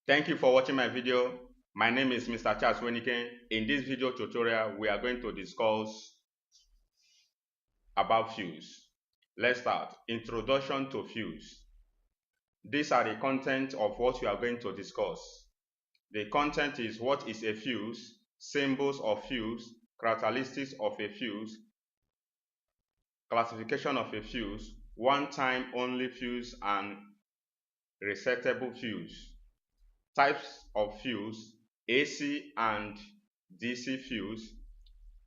Thank you for watching my video. My name is Mr. Charles Weniken. In this video tutorial, we are going to discuss about fuse. Let's start. Introduction to fuse. These are the content of what we are going to discuss. The content is what is a fuse, symbols of fuse, characteristics of a fuse, classification of a fuse, one-time only fuse and resettable fuse. Types of fuse, AC and DC fuse,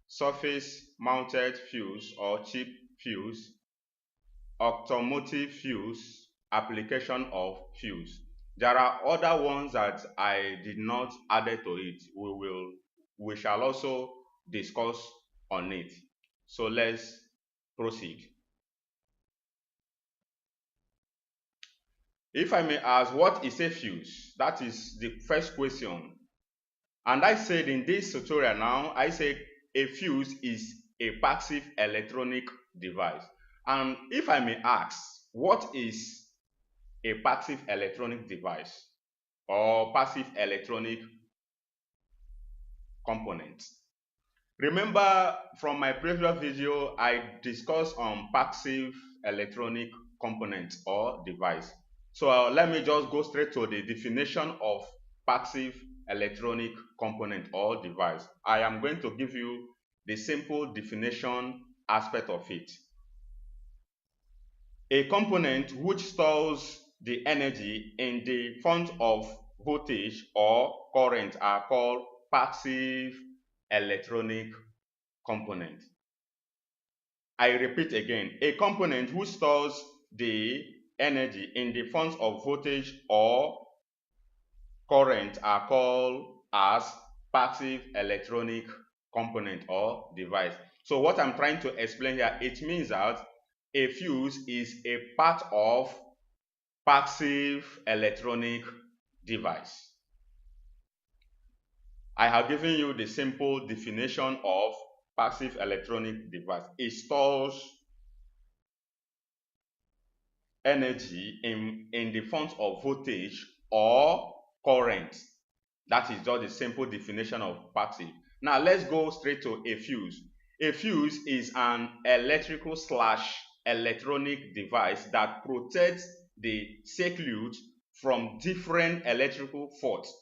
surface mounted fuse or chip fuse, automotive fuse, application of fuse. There are other ones that I did not add to it. We shall also discuss on it. So let's proceed. If I may ask, what is a fuse? That is the first question. And I said in this tutorial now, I said a fuse is a passive electronic device. And if I may ask, what is a passive electronic device or passive electronic component? Remember from my previous video, I discussed on passive electronic component or device. So let me just go straight to the definition of passive electronic component or device. I am going to give you the simple definition aspect of it. A component which stores the energy in the form of voltage or current are called passive electronic component. I repeat again, a component which stores the energy in the forms of voltage or current are called as passive electronic component or device. So what I'm trying to explain here, it means that a fuse is a part of passive electronic device. I have given you the simple definition of passive electronic device. It stores energy in the forms of voltage or current. That is just the simple definition of passive. Now let's go straight to a fuse. A fuse is an electrical / electronic device that protects the circuit from different electrical faults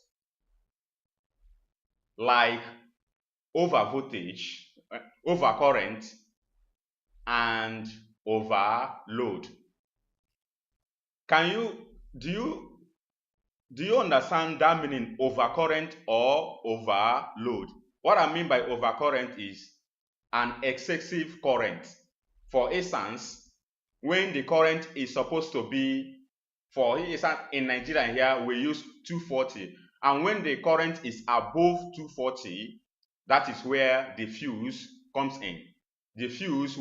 like overvoltage, overcurrent, and overload. Do you understand that meaning, overcurrent or overload? What I mean by overcurrent is an excessive current. For instance, when the current is supposed to be, for instance, in Nigeria here, we use 240. And when the current is above 240, that is where the fuse comes in. The fuse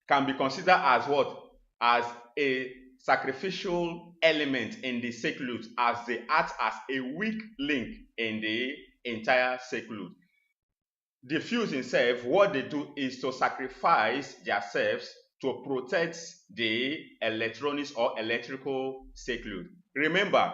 can be considered as what? As a sacrificial element in the circuit, as they act as a weak link in the entire circuit. The fuse itself, what they do is to sacrifice themselves to protect the electronics or electrical circuit. Remember,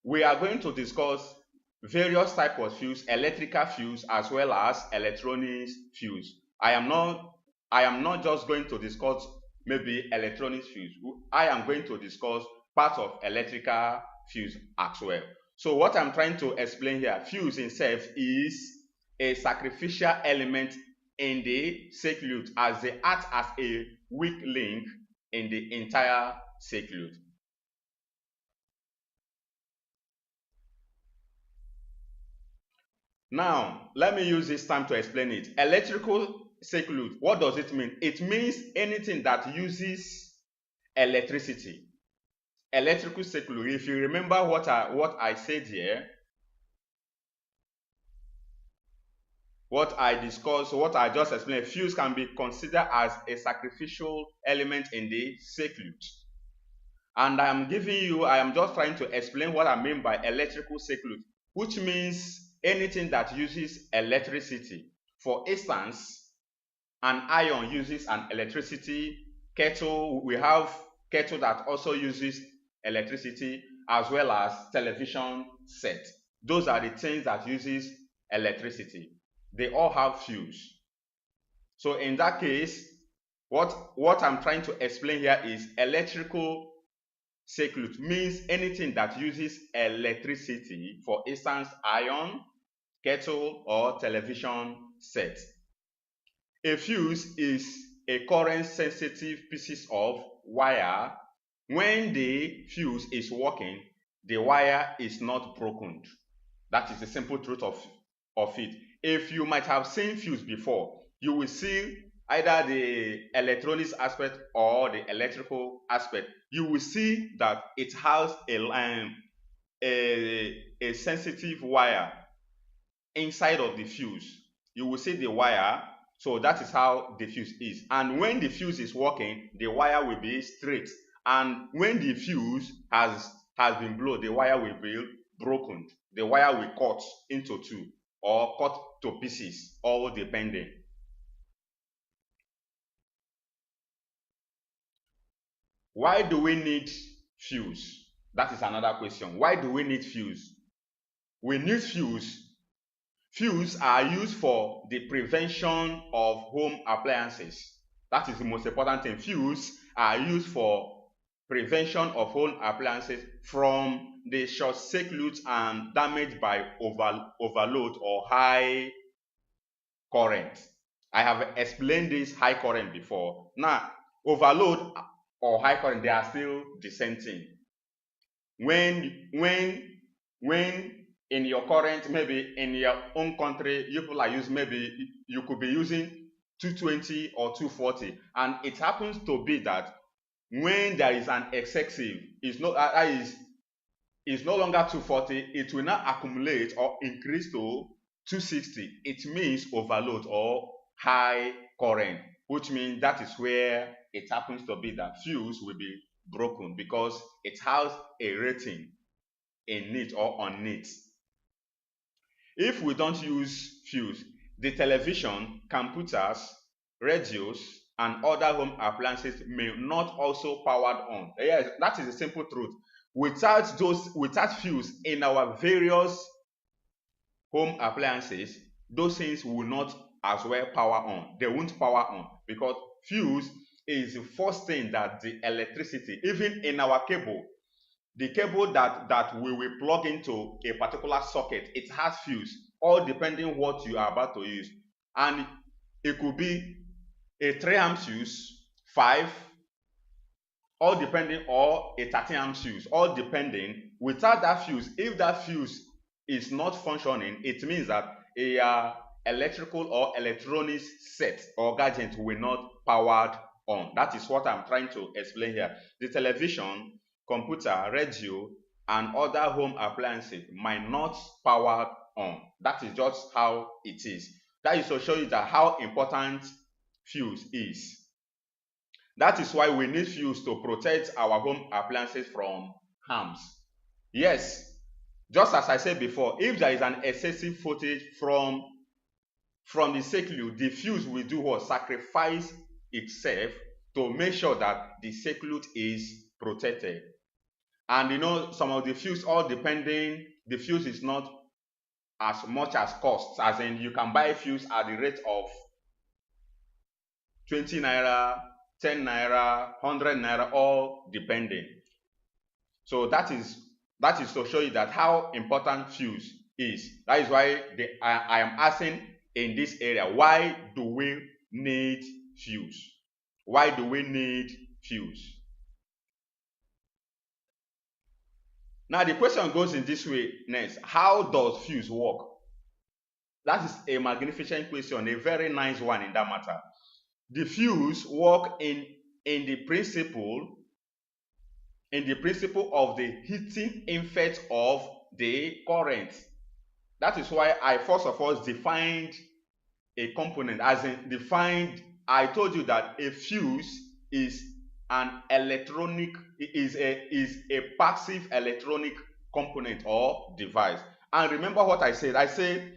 we are going to discuss various types of fuse, electrical fuse as well as electronics fuse. I am not just going to discuss maybe electronics fuse. I am going to discuss part of electrical fuse as well. So what I'm trying to explain here, fuse itself is a sacrificial element in the circuit as they act as a weak link in the entire circuit. Now, let me use this time to explain it. Electrical circuit, what does it mean? It means anything that uses electricity. Electrical circuit, if you remember what I said here, what I discussed, what I just explained, fuse can be considered as a sacrificial element in the circuit. And I am just trying to explain what I mean by electrical circuit, which means anything that uses electricity. For instance, an iron uses an electricity. Kettle, we have kettle that also uses electricity. as well as television set. Those are the things that uses electricity. They all have fuse. So in that case, what I'm trying to explain here is electrical circuit means anything that uses electricity, for instance, iron, kettle, or television set. A fuse is a current sensitive pieces of wire. When the fuse is working, the wire is not broken. That is the simple truth of it. If you might have seen fuse before, you will see either the electronics aspect or the electrical aspect. You will see that it has a sensitive wire inside of the fuse. You will see the wire. So that is how the fuse is. And when the fuse is working, the wire will be straight. And when the fuse has been blown, the wire will be broken. The wire will cut into two or cut to pieces, all depending. Why do we need fuse? That is another question. Why do we need fuse? We need fuse. Fuse are used for the prevention of home appliances. That is the most important thing. Fuse are used for prevention of home appliances from the short circuit and damage by overload or high current. I have explained this high current before. Now, overload or high current, they are still the same thing. When in your current, maybe in your own country, people are using, maybe you could be using 220 or 240, and it happens to be that when there is an excessive, is no longer 240, it will not accumulate or increase to 260. It means overload or high current, which means that is where it happens to be that fuse will be broken because it has a rating in it or on it. If we don't use fuse, the television, computers, radios, and other home appliances may not also powered on. Yes, that is the simple truth. Without fuse in our various home appliances, those things will not as well power on. They won't power on because fuse is the first thing that the electricity, even in our cable, the cable that we will plug into a particular socket, it has fuse, all depending what you are about to use. And it could be a 3 amp fuse, 5, all depending, or a 30 amp fuse, all depending. Without that fuse, if that fuse is not functioning, it means that a electrical or electronics set or gadget will not powered on. That is what I'm trying to explain here. The television, computer, radio, and other home appliances might not power on. That is just how it is. That is to show you that how important fuse is. That is why we need fuse to protect our home appliances from harms. Yes, just as I said before, if there is an excessive voltage from the circuit, the fuse will do what? Sacrifice itself to make sure that the circuit is protected. And you know, some of the fuse, all depending, the fuse is not as much as costs, as in you can buy fuse at the rate of 20 naira, 10 naira, 100 naira, all depending. So that is to show you that how important fuse is. That is why I am asking in this area, why do we need fuse? Why do we need fuse? Now the question goes in this way next. How does fuse work? That is a magnificent question, a very nice one in that matter. The fuse work in the principle of the heating effect of the current. That is why I first of all defined a component, as in defined, I told you that a fuse is an electronic, is a passive electronic component or device. And remember what I said. I said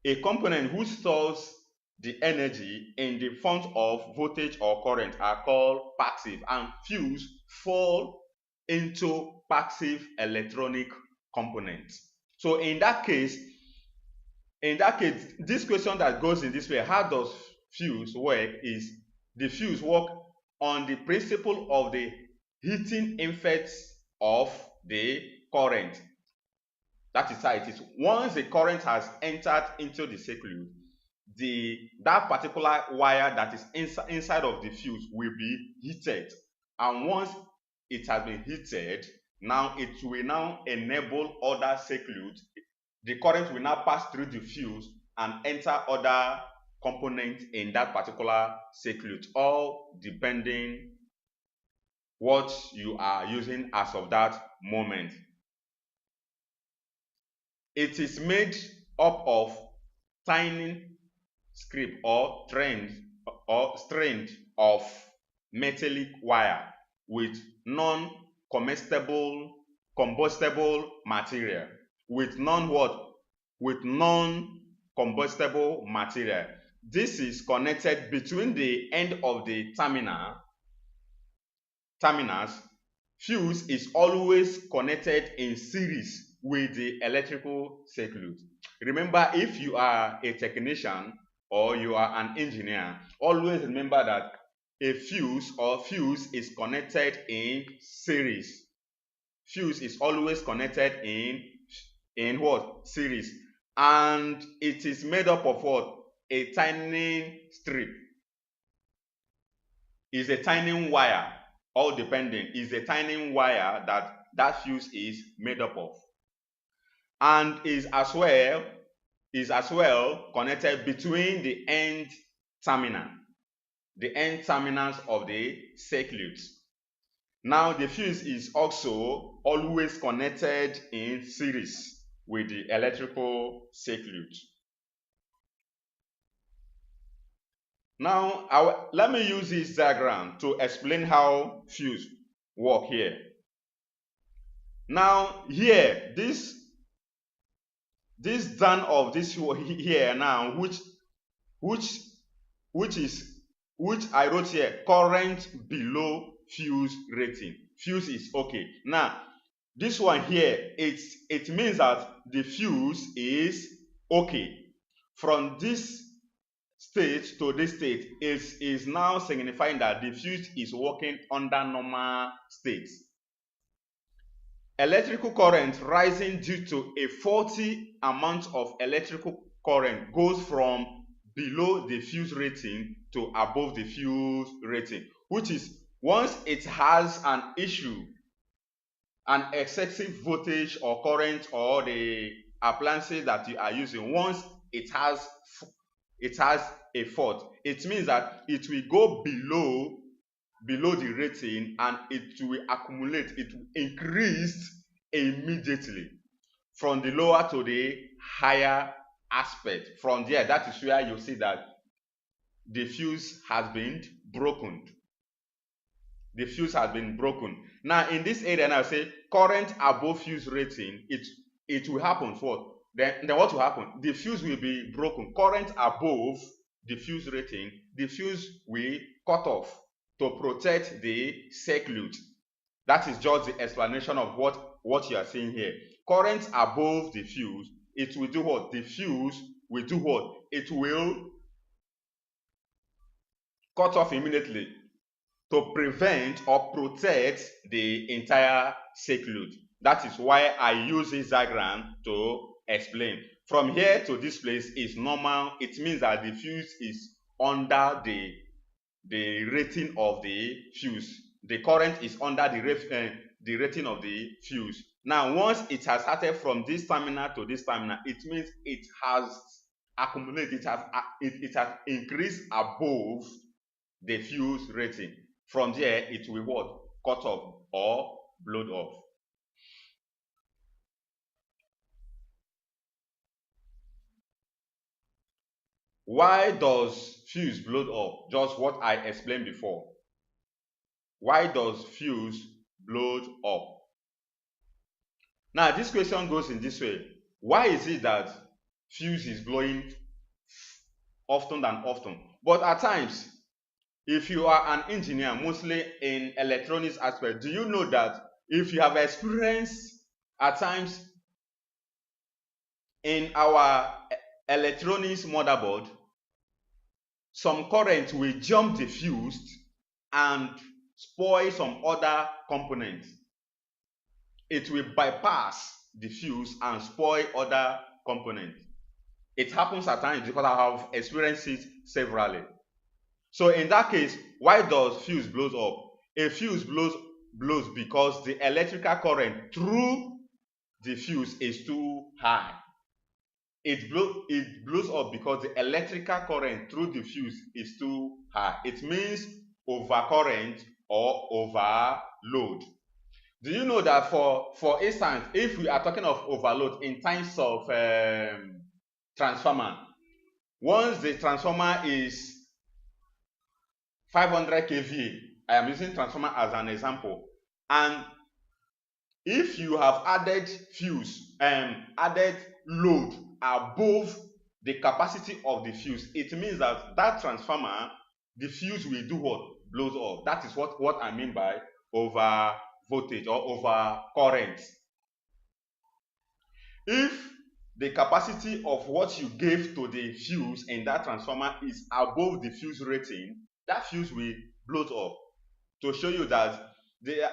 a component who stores the energy in the form of voltage or current are called passive, and fuse fall into passive electronic components. So in that case, this question that goes in this way, how does fuse work, is the fuse work on the principle of the heating effects of the current. That is how it is. Once the current has entered into the circuit, that particular wire that is inside of the fuse will be heated. And once it has been heated, now it will now enable other circuits. The current will now pass through the fuse and enter other components in that particular circuit, all depending what you are using as of that moment. It is made up of tiny strip or strand of metallic wire with non-combustible material. With non-combustible material. This is connected between the end of the terminals. Fuse is always connected in series with the electrical circuit. Remember, if you are a technician or you are an engineer, always remember that a fuse is connected in series. Fuse is always connected in what? Series. And it is made up of what? A tiny strip. Is a tiny wire, all depending, is a tiny wire that fuse is made up of. And is as well connected between the end terminals of the circuits. Now the fuse is also always connected in series with the electrical circuit. Now let me use this diagram to explain how fuse work here. Now here, this down of this here now, which I wrote here, current below fuse rating. Fuse is okay. Now this one here, it means that the fuse is okay. From this state to this state is now signifying that the fuse is working under normal states. Electrical current rising due to a faulty amount of electrical current goes from below the fuse rating to above the fuse rating, which is once it has an issue, an excessive voltage or current, or the appliances that you are using, once it has a fault, it means that it will go below the rating and it will accumulate, it will increase immediately from the lower to the higher aspect. From there, that is where you see that the fuse has been broken. The fuse has been broken. Now in this area, now say current above fuse rating, it will happen for then what will happen? The fuse will be broken. Current above the fuse rating, the fuse will cut off to protect the circuit. That is just the explanation of what you are seeing here. Current above the fuse, it will do what? The fuse will do what? It will cut off immediately to prevent or protect the entire circuit. That is why I use this diagram to explain. From here to this place is normal. It means that the fuse is under the rating of the fuse. The current is under the rating of the fuse. Now, once it has started from this terminal to this terminal, it means it has accumulated, it has increased above the fuse rating. From there, it will what? Cut off or blow off. Why does fuse blow up? Just what I explained before. Why does fuse blow up? Now this question goes in this way. Why is it that fuse is blowing often than often? But at times, if you are an engineer, mostly in electronics aspect, do you know that If you have experienced at times in our electronics motherboard, some current will jump the fuse and spoil some other components. It will bypass the fuse and spoil other components. It happens at times because I have experienced it severally. So in that case, why does fuse blows up? A fuse blows because the electrical current through the fuse is too high. It blows up because the electrical current through the fuse is too high. It means overcurrent or overload. Do you know that for instance, if we are talking of overload in terms of transformer, once the transformer is 500 kVA, I am using transformer as an example, and if you have added fuse added load above the capacity of the fuse, it means that that transformer, the fuse will do what? Blows off. That is what I mean by over voltage or over current. If the capacity of what you gave to the fuse in that transformer is above the fuse rating, that fuse will blow off, to show you that the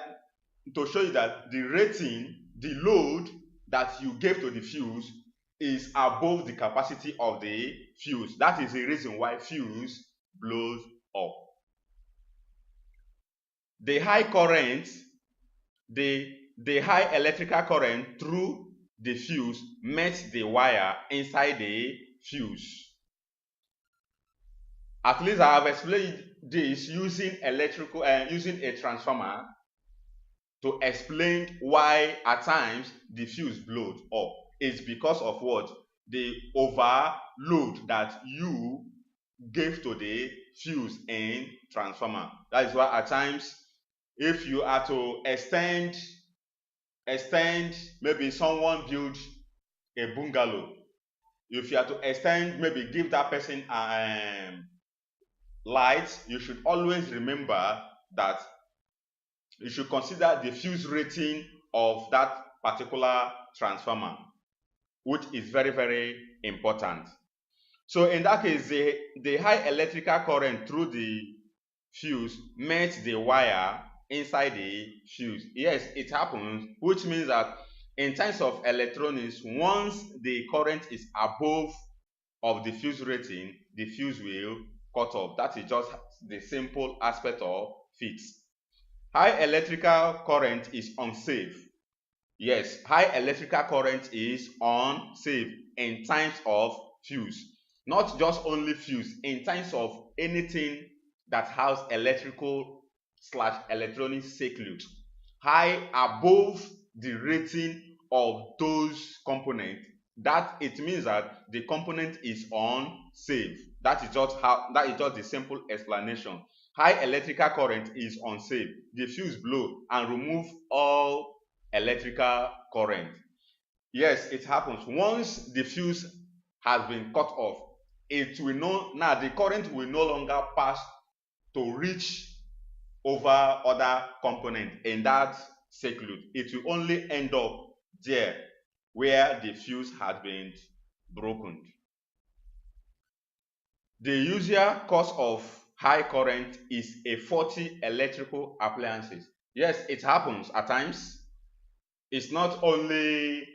rating, the load that you gave to the fuse is above the capacity of the fuse. That is the reason why fuse blows up. The high current, the high electrical current through the fuse met the wire inside the fuse. At least I have explained this using using a transformer to explain why at times the fuse blows up. It's because of what? The overload that you gave to the fuse in transformer. That is why at times, if you are to extend, maybe someone build a bungalow, if you are to extend, maybe give that person light, you should always remember that you should consider the fuse rating of that particular transformer, which is very, very important. So in that case, the high electrical current through the fuse met the wire inside the fuse. Yes, it happens, which means that in terms of electronics, once the current is above of the fuse rating, the fuse will cut off. That is just the simple aspect of it. High electrical current is unsafe. Yes, high electrical current is unsafe in times of fuse. Not just only fuse, in times of anything that has electrical/electronic circuit. High above the rating of those components, that it means that the component is unsafe. That is just the simple explanation. High electrical current is unsafe. The fuse blow and remove all electrical current. Yes, it happens. Once the fuse has been cut off, now the current will no longer pass to reach over other components in that circuit. It will only end up there where the fuse has been broken. The usual cause of high current is a faulty electrical appliances. Yes, it happens at times. It's not only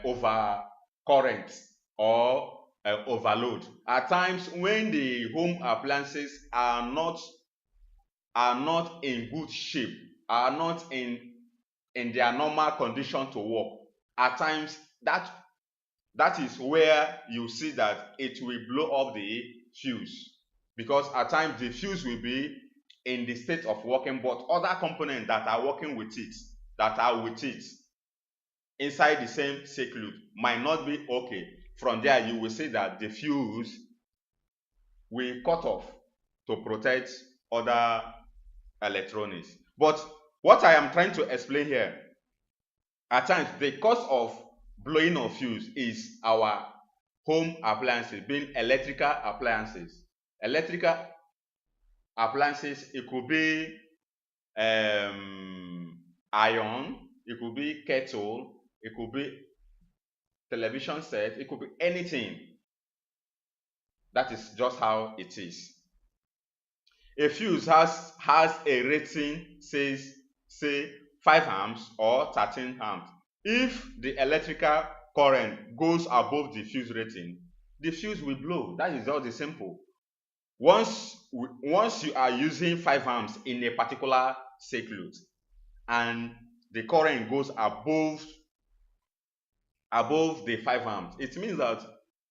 over current or overload. At times, when the home appliances are not in good shape, are not in their normal condition to work, at times that is where you see that it will blow up the fuse, because at times the fuse will be in the state of working, but other components that are working with it, inside the same circuit, might not be okay. From there, you will see that the fuse will cut off to protect other electronics. But what I am trying to explain here, at times the cause of blowing of fuse is our home appliances, being electrical appliances. Electrical appliances, it could be iron, it could be kettle, it could be television set, it could be anything. That is just how it is. A fuse has a rating, says say 5 amps or 13 amps. If the electrical current goes above the fuse rating, the fuse will blow. That is all the simple. Once you are using 5 amps in a particular circuit and the current goes above the 5 amps, it means that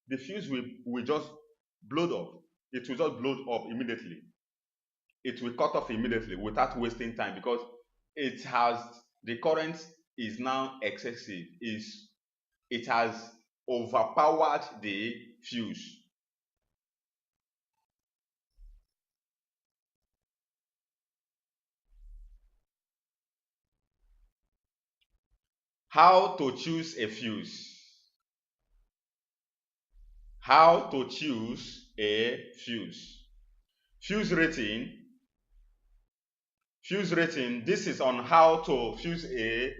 the fuse will just blow up. It will just blow up immediately. It will cut off immediately without wasting time, because the current is now excessive. It has overpowered the fuse. How to choose a fuse? How to choose a fuse? Fuse rating. This is on how to choose a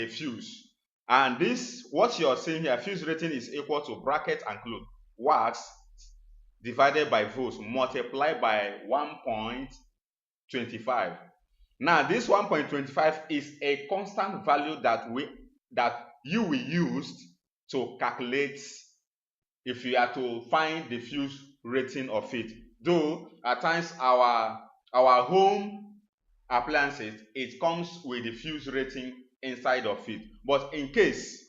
fuse. And this, what you're seeing here, fuse rating is equal to bracket and close, watts divided by volts multiplied by 1.25. Now, this 1.25 is a constant value that you will use to calculate if you are to find the fuse rating of it. Though at times our home appliances, it comes with the fuse rating inside of it. But in case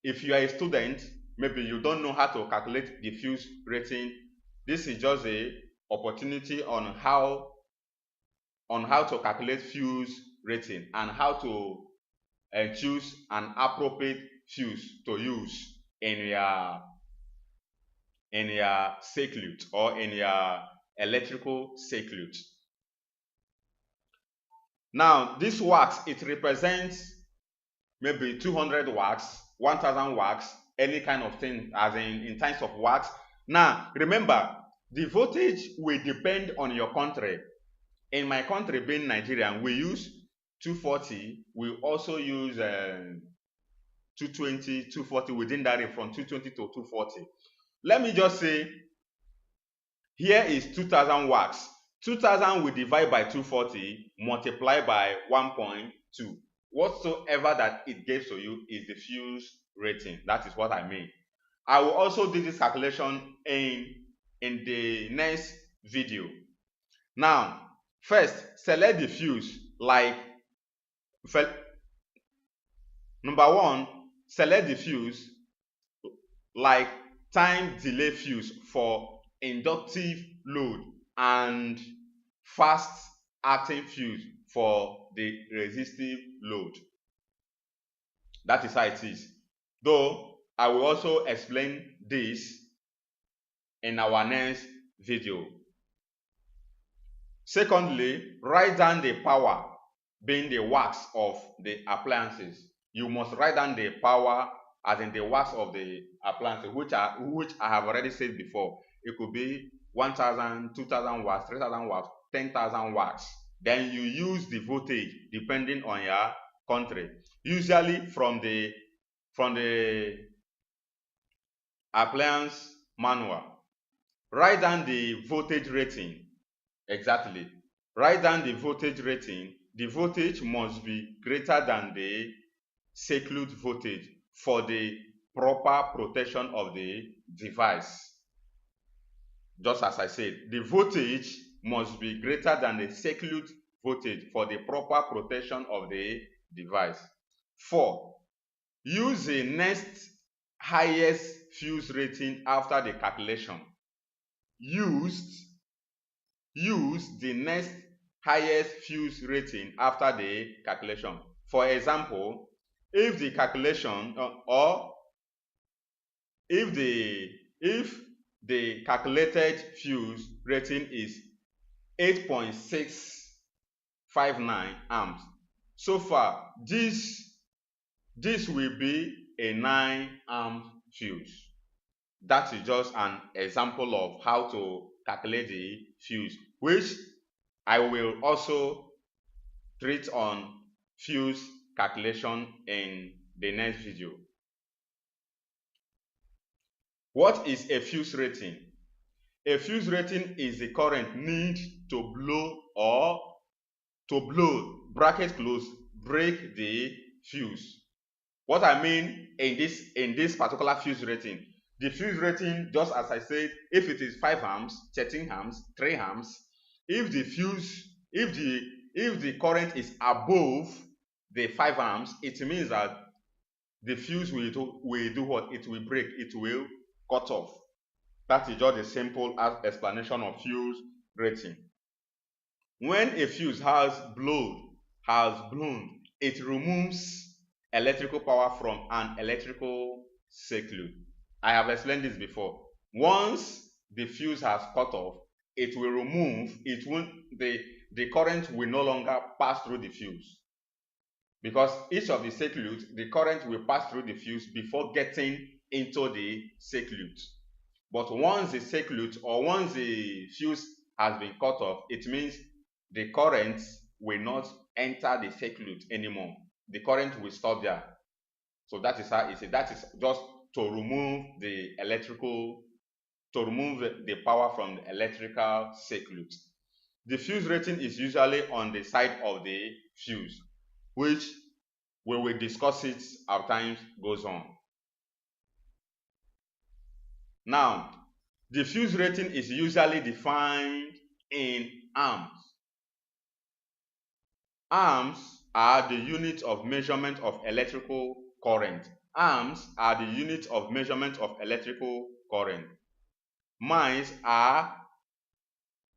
if you are a student, maybe you don't know how to calculate the fuse rating, this is just a opportunity on how to calculate fuse rating and how to choose an appropriate fuse to use in your circuit or in your electrical circuit. Now, this watts, it represents maybe 200 watts, 1000 watts, any kind of thing, as in terms of watts. Now, remember, the voltage will depend on your country. In my country, being Nigerian, we use 240. We also use 220, 240, within that range, from 220 to 240. Let me just say, here is 2000 watts. 2000 we divide by 240, multiply by 1.2. Whatsoever that it gives to you is the fuse rating. That is what I mean. I will also do this calculation in the next video. Now, first, select the fuse. Number one, select the fuse like time delay fuse for inductive load and fast acting fuse for the resistive load. That is how it is. Though I will also explain this in our next video. Secondly, write down the power, being the watts of the appliances. You must write down the power as in the watts of the appliances, which I have already said before. It could be 1000, 2000 watts, 3000 watts, 10,000 watts. Then you use the voltage depending on your country. Usually from the appliance manual. Write down the voltage rating. Exactly. Write down the voltage rating. The voltage must be greater than the circuit voltage for the proper protection of the device. Just as I said, the voltage must be greater than the circuit voltage for the proper protection of the device. 4. Use the next highest fuse rating after the calculation. Use the next highest fuse rating after the calculation. For example, if the calculation if the calculated fuse rating is 8.659 amps, so far this will be a 9 amp fuse. That is just an example of how to calculate the fuse, which I will also treat on fuse calculation in the next video. What is a fuse rating? A fuse rating is the current need to bracket close, break the fuse. What I mean in this particular fuse rating, the fuse rating, just as I said, if it is 5 amps, 13 amps, 3 amps, if the current is above the 5 amps, it means that the fuse will do what? It will break, it will cut off. That is just a simple explanation of fuse rating. When a fuse has blown, it removes electrical power from an electrical circuit. I have explained this before. Once the fuse has cut off, it will remove, the current will no longer pass through the fuse. Because each of the circuits, the current will pass through the fuse before getting into the circuit. But once the circuit or once the fuse has been cut off, it means the current will not enter the circuit anymore. The current will stop there. So that is how it is. That is just to remove the power from the electrical circuit. The fuse rating is usually on the side of the fuse, which we will discuss it as time goes on. Now, the fuse rating is usually defined in amps. Amps are the unit of measurement of electrical current. Amps are the unit of measurement of electrical current. Miles are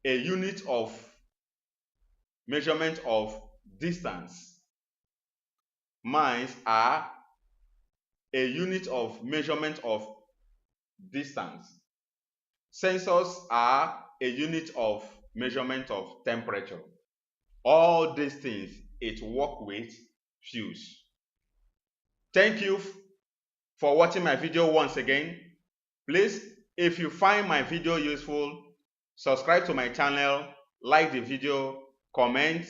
a unit of measurement of distance. Miles are a unit of measurement of distance. Sensors are a unit of measurement of temperature. All these things, it work with fuse. Thank you for watching my video once again. Please, if you find my video useful, subscribe to my channel, like the video, comment,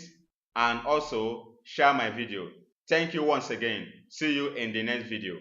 and also share my video. Thank you once again. See you in the next video.